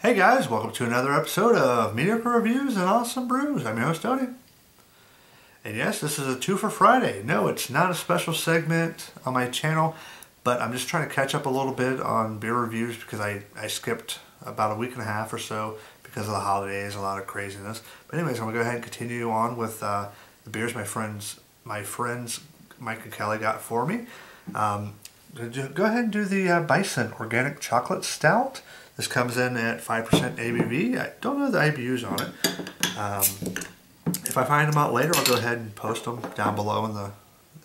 Hey guys, welcome to another episode of Mediocre Reviews and Awesome Brews. I'm your host, Tony. And yes, this is a 2 for Friday. No, it's not a special segment on my channel, but I'm just trying to catch up a little bit on beer reviews because I skipped about a week and a half or so because of the holidays, a lot of craziness. But anyways, I'm going to go ahead and continue on with the beers my friends Mike and Kelly got for me. Go ahead and do the Bison Organic Chocolate Stout. This comes in at 5% ABV. I don't know the IBUs on it. If I find them out later, I'll go ahead and post them down below in the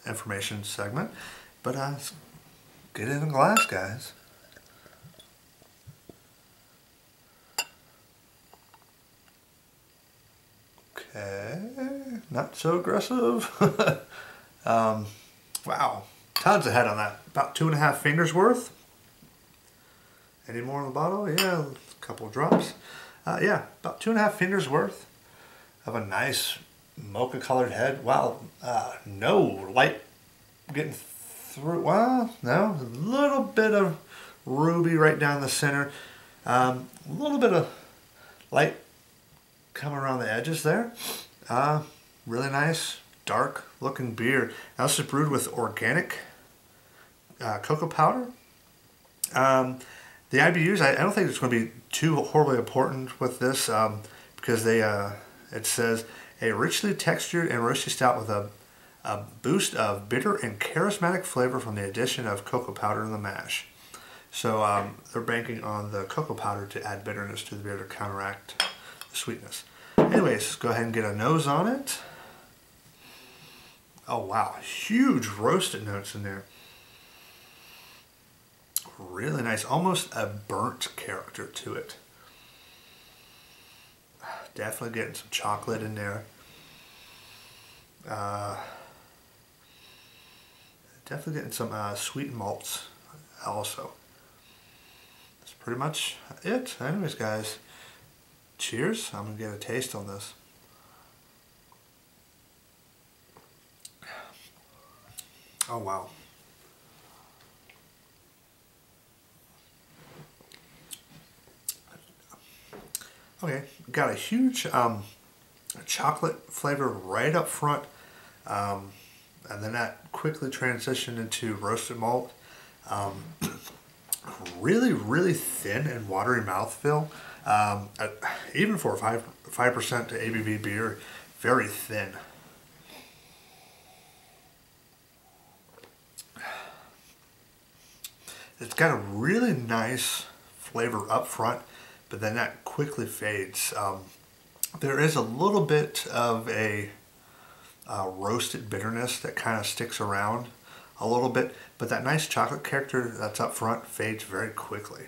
information segment. But let's get in the glass, guys. Okay, not so aggressive. Wow, tons of head on that. About 2.5 fingers worth. Any more in the bottle? Yeah, a couple of drops. Yeah, about 2.5 fingers worth of a nice mocha colored head. Wow, no light getting through. Well, no, a little bit of ruby right down the center. A little bit of light coming around the edges there. Really nice, dark looking beer. Now this is brewed with organic cocoa powder. The IBUs, I don't think it's going to be too horribly important with this because it says a richly textured and roasty stout with a boost of bitter and charismatic flavor from the addition of cocoa powder in the mash. So they're banking on the cocoa powder to add bitterness to the beer to counteract the sweetness. Anyways, let's go ahead and get a nose on it. Oh wow, huge roasted notes in there. Really nice, almost a burnt character to it. Definitely getting some chocolate in there. Definitely getting some sweet malts also. That's pretty much it. Anyways, guys, cheers. I'm going to get a taste on this. Oh, wow. Okay, got a huge chocolate flavor right up front, and then that quickly transitioned into roasted malt. Really, really thin and watery mouthfeel. Even for a 5% ABV beer, very thin. It's got a really nice flavor up front, but then that quickly fades. There is a little bit of a roasted bitterness that kind of sticks around a little bit, but that nice chocolate character that's up front fades very quickly.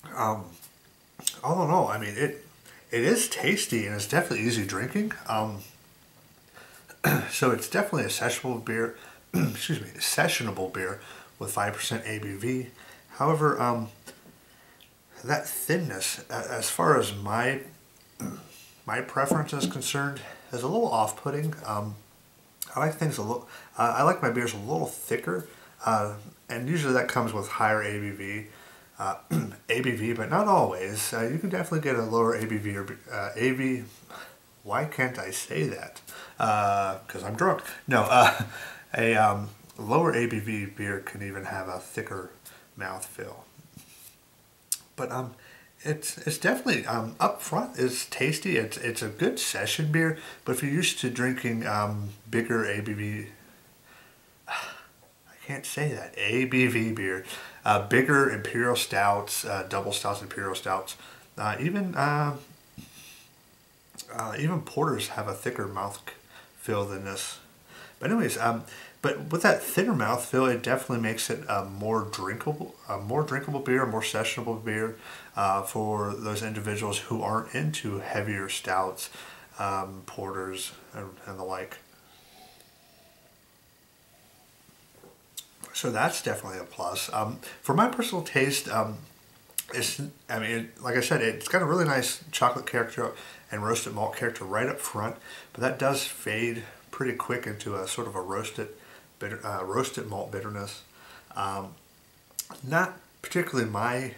I don't know. I mean, it is tasty and it's definitely easy drinking. So it's definitely a sessionable beer. Excuse me, a sessionable beer with 5% ABV. However, that thinness, as far as my preference is concerned, is a little off-putting. I like things a little. I like my beers a little thicker, and usually that comes with higher ABV. ABV, but not always. You can definitely get a lower ABV or AV. Why can't I say that? Because I'm drunk. No, a lower ABV beer can even have a thicker mouthfeel. But it's definitely up front is tasty. It's a good session beer. But if you're used to drinking bigger ABV, I can't say that, ABV beer, bigger imperial stouts, double stouts, imperial stouts, even porters have a thicker mouthfeel than this. But anyways, but with that thinner mouthfeel, it definitely makes it a more drinkable beer, a more sessionable beer for those individuals who aren't into heavier stouts, porters, and the like. So that's definitely a plus. For my personal taste, like I said, it's got a really nice chocolate character and roasted malt character right up front, but that does fade pretty quick into a sort of a roasted malt bitterness. not particularly my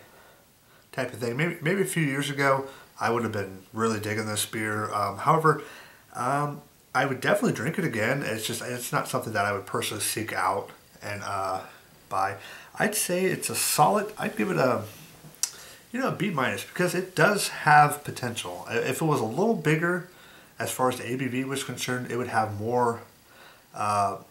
type of thing. Maybe a few years ago, I would have been really digging this beer. However, I would definitely drink it again. It's not something that I would personally seek out and buy. I'd say it's a solid. I'd give it a a B minus because it does have potential. If it was a little bigger, as far as the ABV was concerned, it would have more of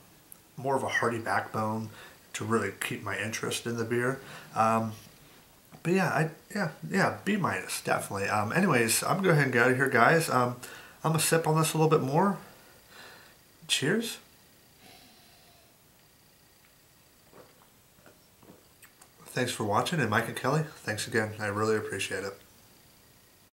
a hearty backbone to really keep my interest in the beer. But yeah, B minus definitely. Anyways, I'm gonna go ahead and get out of here, guys. I'm gonna sip on this a little bit more. Cheers. Thanks for watching, and Mike and Kelly, thanks again. I really appreciate it.